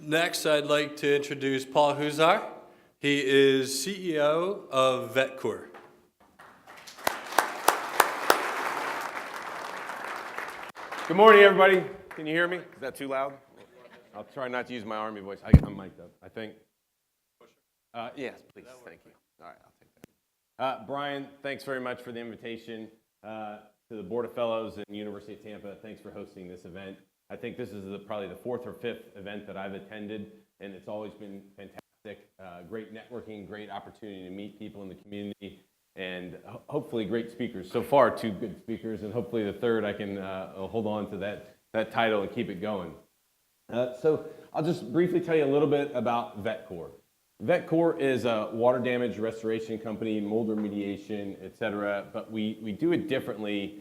Next, I'd like to introduce Paul Huszar. He is CEO of VetCor. Good morning, everybody. Can you hear me? Is that too loud? I'll try not to use my army voice. I'm mic'd up, I think. Yes, please. Thank you. All right, I'll take that. Brian, thanks very much for the invitation to the Board of Fellows at University of Tampa. Thanks for hosting this event. I think this is probably the fourth or fifth event that I've attended, and it's always been fantastic. Great networking, great opportunity to meet people in the community, and hopefully great speakers. So far, two good speakers, and hopefully the third I can hold on to that title and keep it going. So I'll just briefly tell you a little bit about VetCor. VetCor is a water damage restoration company, mold remediation, et cetera, but we do it differently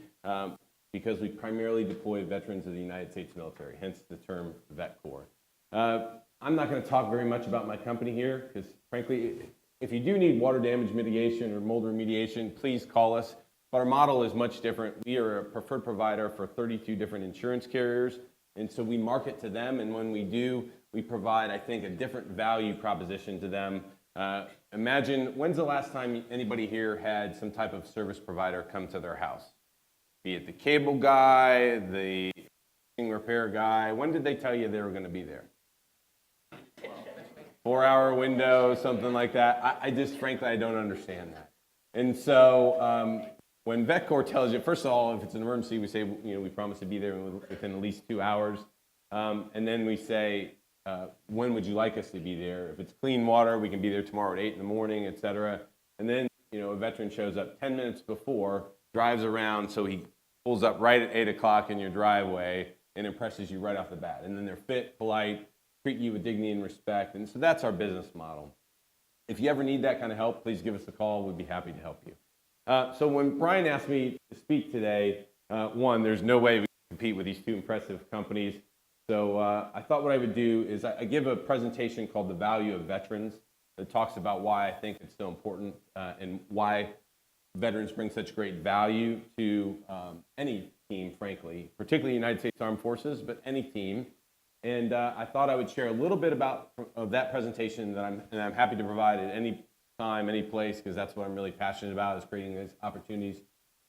because we primarily deploy veterans of the United States military, hence the term VetCor. I'm not going to talk very much about my company here because, frankly, if you do need water damage mitigation or mold remediation, please call us. But our model is much different. We are a preferred provider for 32 different insurance carriers, and so we market to them, and when we do, we provide, I think, a different value proposition to them. Imagine, when's the last time anybody here had some type of service provider come to their house? Be it the cable guy, the repair guy. When did they tell you they were going to be there? 4-hour window, something like that. I just, frankly, I don't understand that. And so when VetCor tells you, first of all, if it's an emergency, we say, we promise to be there within at least 2 hours. And then we say, when would you like us to be there? If it's clean water, we can be there tomorrow at 8 in the morning, et cetera. And then, a veteran shows up 10 minutes before, drives around, so he pulls up right at 8 o'clock in your driveway and impresses you right off the bat. And then they're fit, polite, treat you with dignity and respect. And so that's our business model. If you ever need that kind of help, please give us a call. We'd be happy to help you. So when Brian asked me to speak today, one, there's no way we can compete with these two impressive companies. So I thought what I would do is I give a presentation called The Value of Veterans that talks about why I think it's so important and why veterans bring such great value to any team, frankly, particularly United States Armed Forces, but any team. And I thought I would share a little bit of that presentation that I'm happy to provide at any time, any place, because that's what I'm really passionate about, is creating these opportunities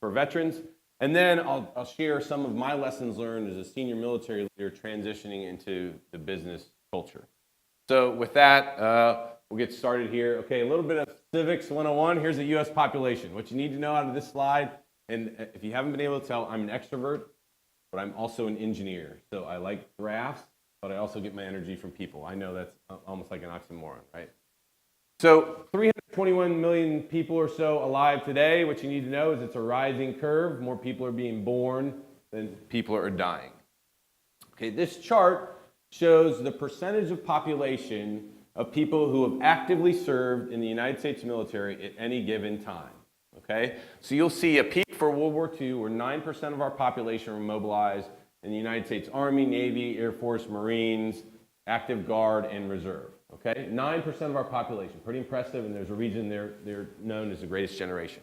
for veterans. And then I'll share some of my lessons learned as a senior military leader transitioning into the business culture. So with that, we'll get started here. Okay, a little bit of Civics 101. Here's the U.S. population. What you need to know out of this slide, and if you haven't been able to tell, I'm an extrovert, but I'm also an engineer. So I like graphs, but I also get my energy from people. I know that's almost like an oxymoron, right? So 321 million people or so alive today. What you need to know is it's a rising curve. More people are being born than people are dying. Okay, this chart shows the percentage of population of people who have actively served in the United States military at any given time. Okay, so you'll see a peak for World War II where 9% of our population were mobilized in the United States Army, Navy, Air Force, Marines, Active Guard, and Reserve. Okay, 9% of our population, pretty impressive, and there's a reason they're known as the greatest generation.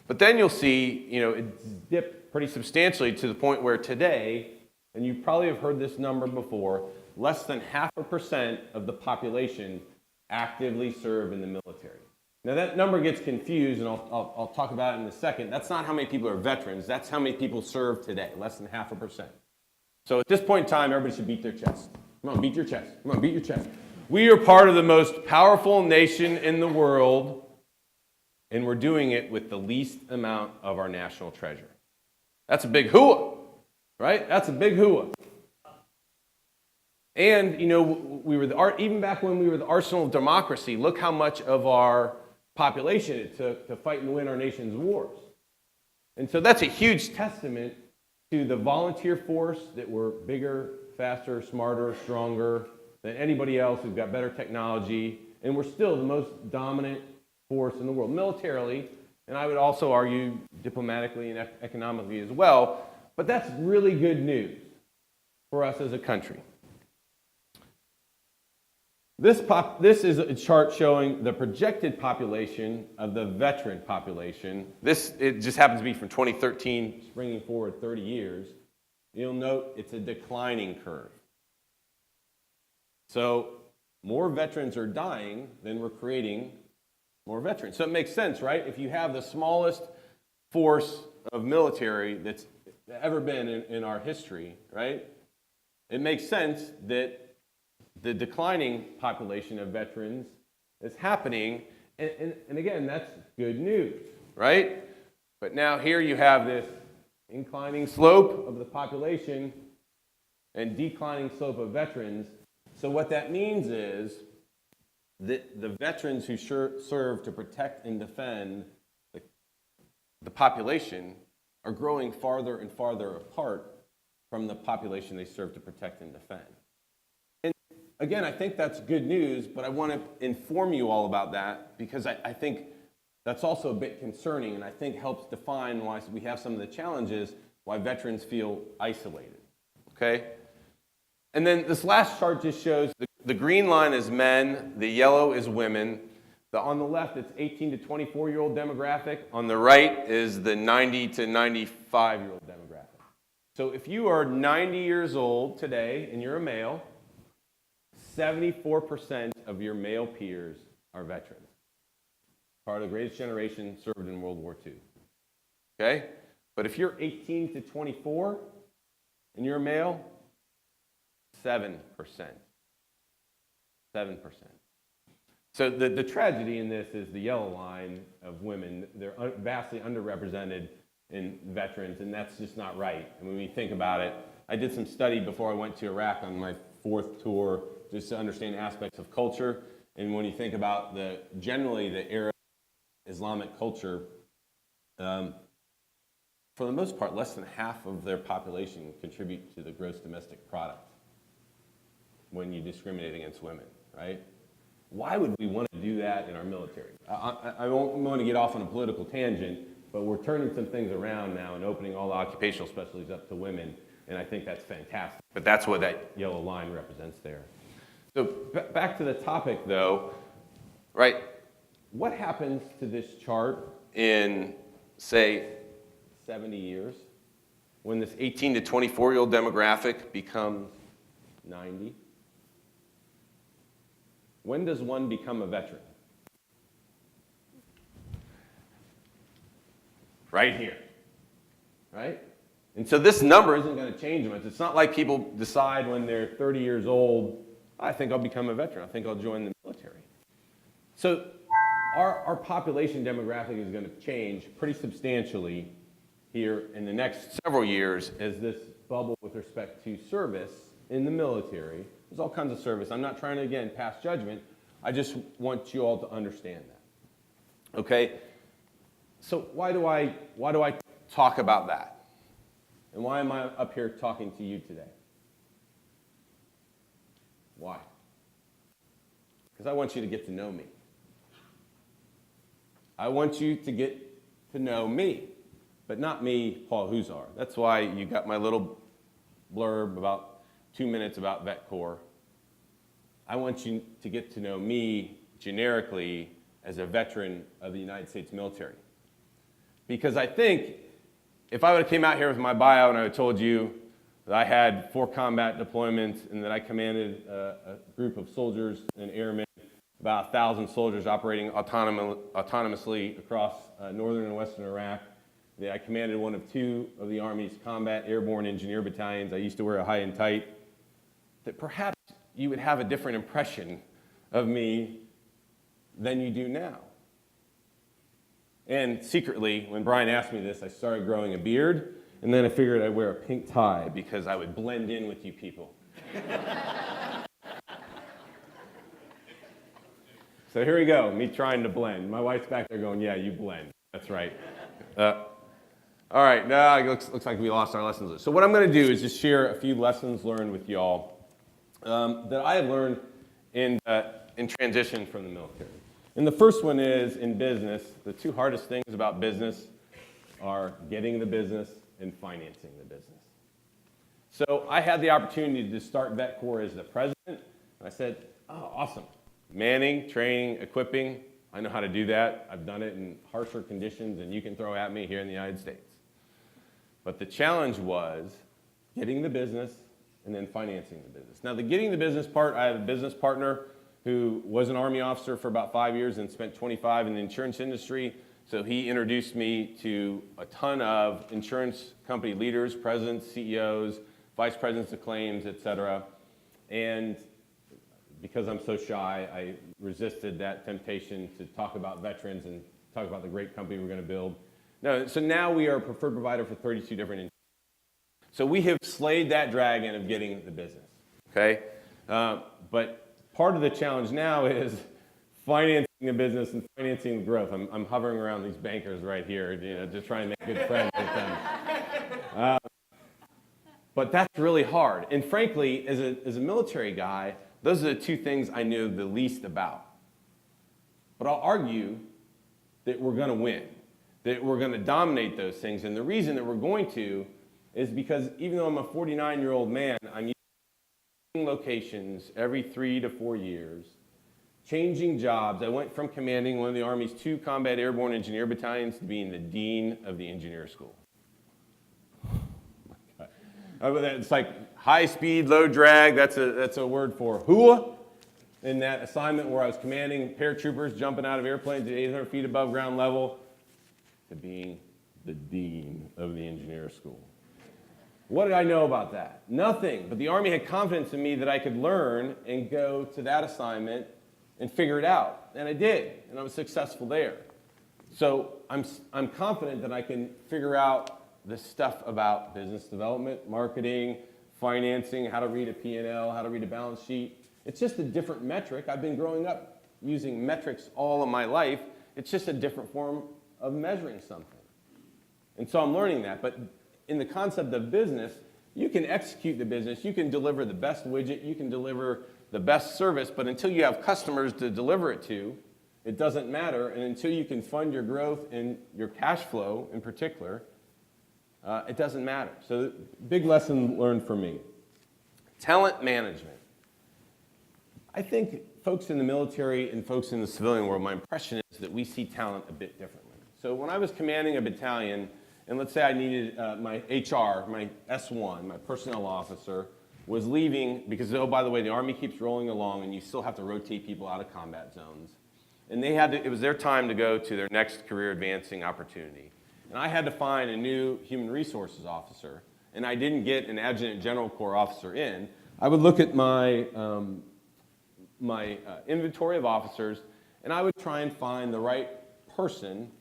But then you'll see, it's dipped pretty substantially to the point where today, and you probably have heard this number before, less than 0.5% of the population actively serve in the military. Now that number gets confused, and I'll talk about it in a second. That's not how many people are veterans. That's how many people serve today, less than 0.5%. So at this point in time, everybody should beat their chest. Come on, beat your chest. Come on, beat your chest. We are part of the most powerful nation in the world, and we're doing it with the least amount of our national treasure. That's a big hooah, right? That's a big hooah. And, we were even back when we were the arsenal of democracy, look how much of our population it took to fight and win our nation's wars. And so that's a huge testament to the volunteer force that we're bigger, faster, smarter, stronger than anybody else. We've got better technology, and we're still the most dominant force in the world, militarily, and I would also argue diplomatically and economically as well. But that's really good news for us as a country. This is a chart showing the projected population of the veteran population. It just happens to be from 2013, springing forward 30 years. You'll note it's a declining curve. So more veterans are dying than we're creating more veterans. So it makes sense, right? If you have the smallest force of military that's ever been in our history, right? It makes sense that the declining population of veterans is happening. And again, that's good news, right? But now here you have this inclining slope of the population and declining slope of veterans. So what that means is that the veterans who serve to protect and defend the population are growing farther and farther apart from the population they serve to protect and defend. And again, I think that's good news, but I want to inform you all about that because I think that's also a bit concerning and I think helps define why we have some of the challenges why veterans feel isolated, okay? And then this last chart just shows the green line is men, the yellow is women. On the left, it's 18 to 24-year-old demographic. On the right is the 90 to 95-year-old demographic. So if you are 90 years old today and you're a male, 74% of your male peers are veterans. Part of the greatest generation served in World War II. Okay? But if you're 18 to 24 and you're a male, 7%. 7%. So the tragedy in this is the yellow line of women. They're vastly underrepresented in veterans, and that's just not right. And when we think about it, I did some study before I went to Iraq on my 4th tour just to understand aspects of culture. And when you think about generally the Arab Islamic culture, for the most part, less than half of their population contribute to the gross domestic product when you discriminate against women, right? Why would we want to do that in our military? I don't want to get off on a political tangent, but we're turning some things around now and opening all the occupational specialties up to women, and I think that's fantastic. But that's what that yellow line represents there. So back to the topic, though, right? What happens to this chart in, say, 70 years when this 18 to 24-year-old demographic becomes 90? When does one become a veteran? Right here, right? And so this number isn't going to change much. It's not like people decide when they're 30 years old, I think I'll become a veteran. I think I'll join the military. So our population demographic is going to change pretty substantially here in the next several years as this bubble with respect to service in the military. There's all kinds of service. I'm not trying to, again, pass judgment. I just want you all to understand that. Okay? So why do I talk about that? And why am I up here talking to you today? Why? Because I want you to get to know me. I want you to get to know me, but not me, Paul Huszar. That's why you got my little blurb about 2 minutes about VetCor. I want you to get to know me generically as a veteran of the United States military. Because I think if I would have came out here with my bio and I would have told you that I had 4 combat deployments and that I commanded a group of soldiers and airmen, about 1,000 soldiers operating autonomously across northern and western Iraq, that I commanded one of 2 of the Army's combat airborne engineer battalions. I used to wear a high and tight. That perhaps you would have a different impression of me than you do now. And secretly, when Brian asked me this, I started growing a beard, and then I figured I'd wear a pink tie because I would blend in with you people. So here we go, me trying to blend. My wife's back there going, yeah, you blend. That's right. All right, now it looks like we lost our lessons. So what I'm going to do is just share a few lessons learned with y'all that I have learned in transition from the military. And the first one is in business, the 2 hardest things about business are getting the business and financing the business. So I had the opportunity to start VetCor as the president, and I said, oh, awesome. Manning, training, equipping, I know how to do that. I've done it in harsher conditions than you can throw at me here in the United States. But the challenge was getting the business and then financing the business. Now, the getting the business part, I have a business partner who was an Army officer for about 5 years and spent 25 in the insurance industry. So he introduced me to a ton of insurance company leaders, presidents, CEOs, vice presidents of claims, et cetera. And because I'm so shy, I resisted that temptation to talk about veterans and talk about the great company we're going to build. No, so now we are a preferred provider for 32 different insurance. So we have slayed that dragon of getting the business, okay? But part of the challenge now is financing the business and financing the growth. I'm hovering around these bankers right here, just trying to make good friends with them. But that's really hard. And frankly, as a military guy, those are the two things I knew the least about. But I'll argue that we're going to win, that we're going to dominate those things. And the reason that we're going to is because even though I'm a 49-year-old man, I'm using locations every 3 to 4 years, changing jobs. I went from commanding one of the Army's 2 combat airborne engineer battalions to being the dean of the engineer school. It's like high speed, low drag. That's a word for hua. In that assignment where I was commanding paratroopers jumping out of airplanes at 800 feet above ground level to being the dean of the engineer school. What did I know about that? Nothing. But the Army had confidence in me that I could learn and go to that assignment and figure it out. And I did. And I was successful there. So I'm confident that I can figure out the stuff about business development, marketing, financing, how to read a P&L, how to read a balance sheet. It's just a different metric. I've been growing up using metrics all of my life. It's just a different form of measuring something. And so I'm learning that. But in the concept of business, you can execute the business, you can deliver the best widget, you can deliver the best service, but until you have customers to deliver it to, it doesn't matter. And until you can fund your growth and your cash flow in particular, it doesn't matter. So big lesson learned for me. Talent management. I think folks in the military and folks in the civilian world, my impression is that we see talent a bit differently. So when I was commanding a battalion, and let's say I needed my HR, my S1, my personnel officer, was leaving because, oh, by the way, the Army keeps rolling along and you still have to rotate people out of combat zones. And it was their time to go to their next career advancing opportunity. And I had to find a new human resources officer, and I didn't get an adjutant general corps officer in. I would look at my inventory of officers, and I would try and find the right person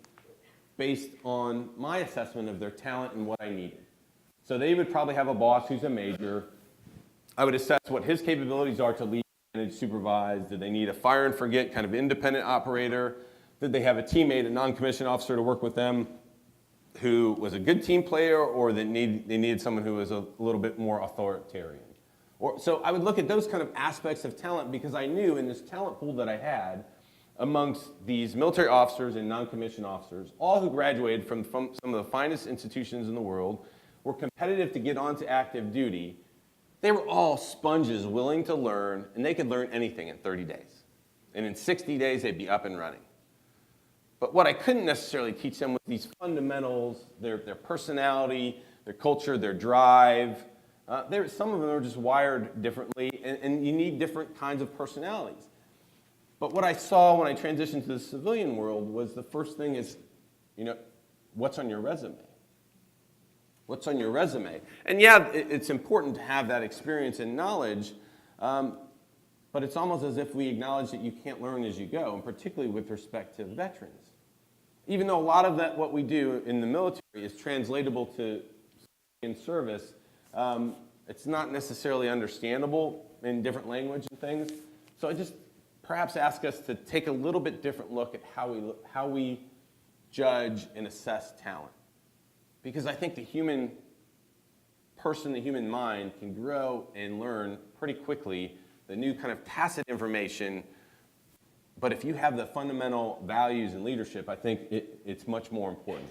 based on my assessment of their talent and what I needed. So they would probably have a boss who's a major. I would assess what his capabilities are to lead, manage, supervise. Did they need a fire and forget kind of independent operator? Did they have a teammate, a non-commissioned officer to work with them who was a good team player, or they needed someone who was a little bit more authoritarian? So I would look at those kind of aspects of talent because I knew in this talent pool that I had amongst these military officers and non-commissioned officers, all who graduated from some of the finest institutions in the world, were competitive to get onto active duty. They were all sponges willing to learn, and they could learn anything in 30 days. And in 60 days, they'd be up and running. But what I couldn't necessarily teach them was these fundamentals, their personality, their culture, their drive. Some of them are just wired differently, and you need different kinds of personalities. But what I saw when I transitioned to the civilian world was the first thing is, what's on your resume? What's on your resume? And yeah, it's important to have that experience and knowledge, but it's almost as if we acknowledge that you can't learn as you go, and particularly with respect to veterans. Even though a lot of what we do in the military is translatable to in service, it's not necessarily understandable in different language and things. So I just perhaps ask us to take a little bit different look at how we judge and assess talent. Because I think the human person, the human mind can grow and learn pretty quickly the new kind of tacit information. But if you have the fundamental values and leadership, I think it's much more important.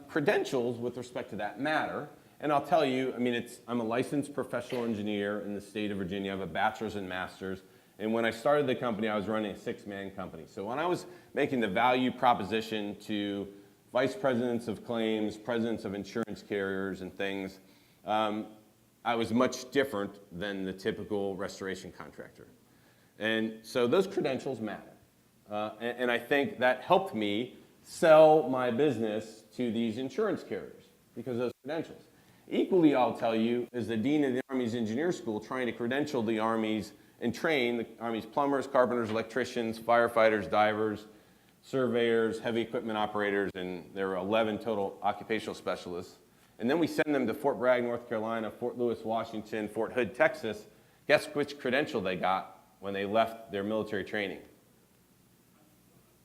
Credentials with respect to that matter. And I'll tell you, I'm a licensed professional engineer in the state of Virginia. I have a bachelor's and master's. And when I started the company, I was running a 6-man company. So when I was making the value proposition to vice presidents of claims, presidents of insurance carriers and things, I was much different than the typical restoration contractor. And so those credentials matter. And I think that helped me sell my business to these insurance carriers because of those credentials. Equally, I'll tell you, as the Dean of the Army's Engineer School, trying to credential the Army's and train the Army's plumbers, carpenters, electricians, firefighters, divers, surveyors, heavy equipment operators, and there were 11 total occupational specialists. And then we send them to Fort Bragg, North Carolina, Fort Lewis, Washington, Fort Hood, Texas. Guess which credential they got when they left their military training?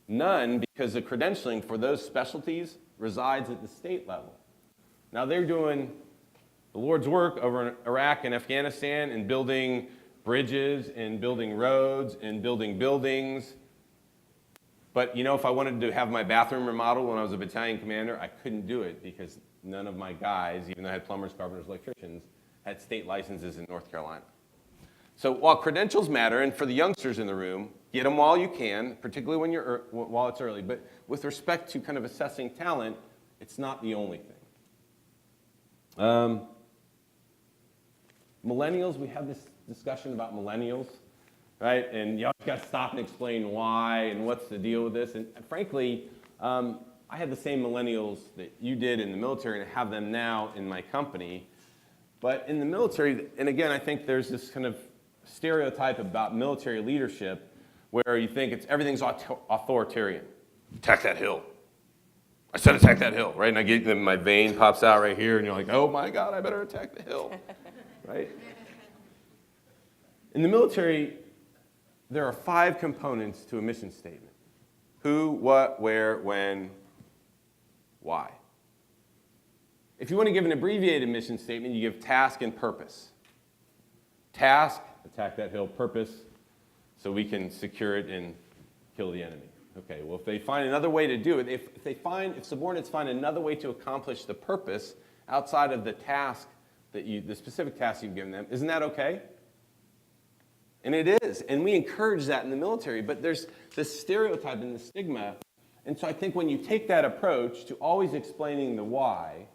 None, because the credentialing for those specialties resides at the state level. Now they're doing the Lord's work over in Iraq and Afghanistan and building bridges and building roads and building buildings. But you know, if I wanted to have my bathroom remodeled when I was a battalion commander, I couldn't do it because none of my guys, even though I had plumbers, carpenters, electricians, had state licenses in North Carolina. So while credentials matter, and for the youngsters in the room, get them while you can, particularly while it's early. But with respect to kind of assessing talent, it's not the only thing. Millennials, we have this discussion about millennials, right? And you always got to stop and explain why and what's the deal with this. And frankly, I had the same millennials that you did in the military and have them now in my company. But in the military, and again, I think there's this kind of stereotype about military leadership where you think everything's authoritarian. Attack that hill. I said attack that hill, right? And I get them, my vein pops out right here, and you're like, oh my God, I better attack the hill, right? In the military, there are 5 components to a mission statement. Who, what, where, when, why. If you want to give an abbreviated mission statement, you give task and purpose. Task, attack that hill. Purpose, so we can secure it and kill the enemy. Okay, well, if they find another way to do it, if subordinates find another way to accomplish the purpose outside of the task the specific task you've given them, isn't that okay? And it is, and we encourage that in the military, but there's this stereotype and the stigma. And so I think when you take that approach to always explaining the why,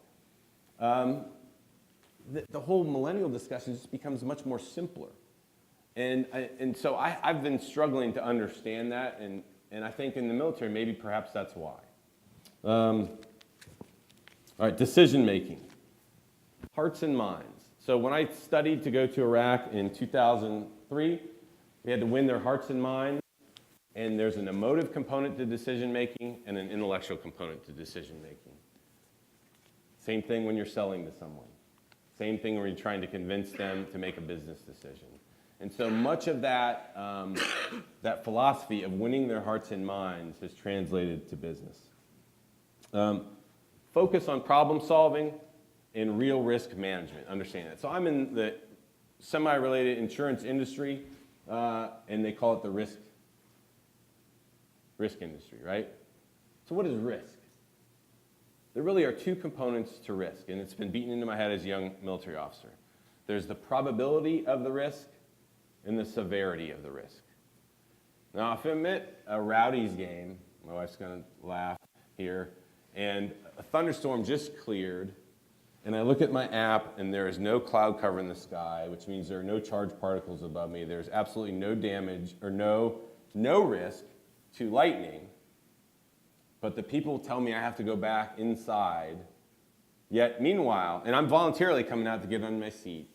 the whole millennial discussion just becomes much more simpler. And so I've been struggling to understand that, and I think in the military, maybe perhaps that's why. All right, decision making. Hearts and minds. So when I studied to go to Iraq in 2003, we had to win their hearts and minds, and there's an emotive component to decision making and an intellectual component to decision making. Same thing when you're selling to someone. Same thing when you're trying to convince them to make a business decision. And so much of that, that philosophy of winning their hearts and minds has translated to business. Focus on problem solving and real risk management, understand that. So I'm in the semi-related insurance industry, and they call it the risk industry, right? So what is risk? There really are 2 components to risk, and it's been beaten into my head as a young military officer. There's the probability of the risk and the severity of the risk. Now, if I'm at a Rowdy's game, my wife's going to laugh here, and a thunderstorm just cleared, and I look at my app, and there is no cloud cover in the sky, which means there are no charged particles above me. There's absolutely no damage or no risk to lightning. But the people tell me I have to go back inside. Yet meanwhile, and I'm voluntarily coming out to get on my seat.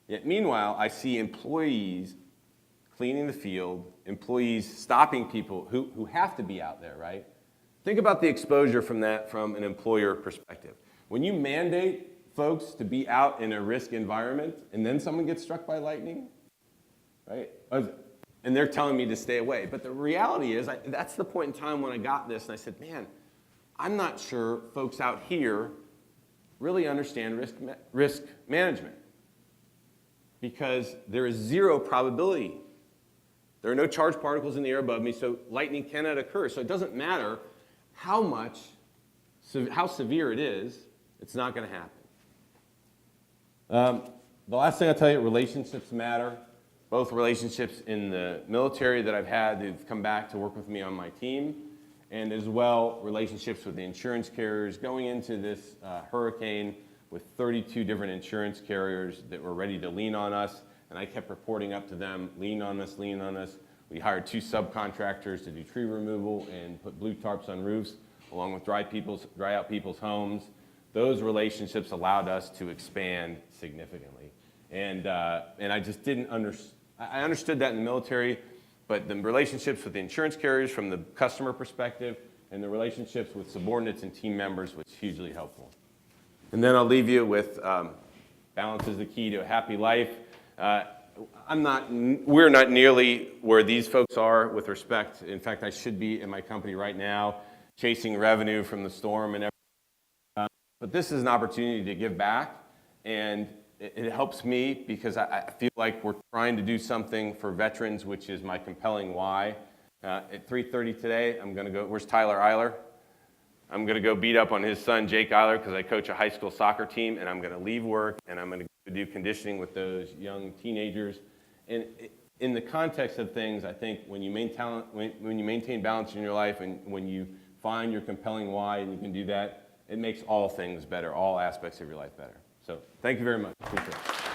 Yet meanwhile, I see employees cleaning the field, employees stopping people who have to be out there, right? Think about the exposure from that from an employer perspective. When you mandate folks to be out in a risk environment and then someone gets struck by lightning, right? And they're telling me to stay away. But the reality is, that's the point in time when I got this, and I said, man, I'm not sure folks out here really understand risk management because there is 0 probability. There are no charged particles in the air above me, so lightning cannot occur. So it doesn't matter how severe it is, it's not going to happen. The last thing I'll tell you, relationships matter. Both relationships in the military that I've had who've come back to work with me on my team, and as well relationships with the insurance carriers. Going into this hurricane, with 32 different insurance carriers that were ready to lean on us, and I kept reporting up to them, lean on us, lean on us. We hired 2 subcontractors to do tree removal and put blue tarps on roofs, along with dry out people's homes. Those relationships allowed us to expand significantly. And I just didn't I understood that in the military, but the relationships with the insurance carriers from the customer perspective and the relationships with subordinates and team members was hugely helpful. And then I'll leave you with balance is the key to a happy life. We're not nearly where these folks are with respect. In fact, I should be in my company right now chasing revenue from the storm and everything. But this is an opportunity to give back, and it helps me because I feel like we're trying to do something for veterans, which is my compelling why. At 3:30 today, I'm going to go, where's Tyler Eiler? I'm going to go beat up on his son, Jake Eiler, because I coach a high school soccer team, and I'm going to leave work, and I'm going to do conditioning with those young teenagers. And in the context of things, I think when you maintain balance in your life and when you find your compelling why and you can do that, it makes all things better, all aspects of your life better. So thank you very much. Appreciate it.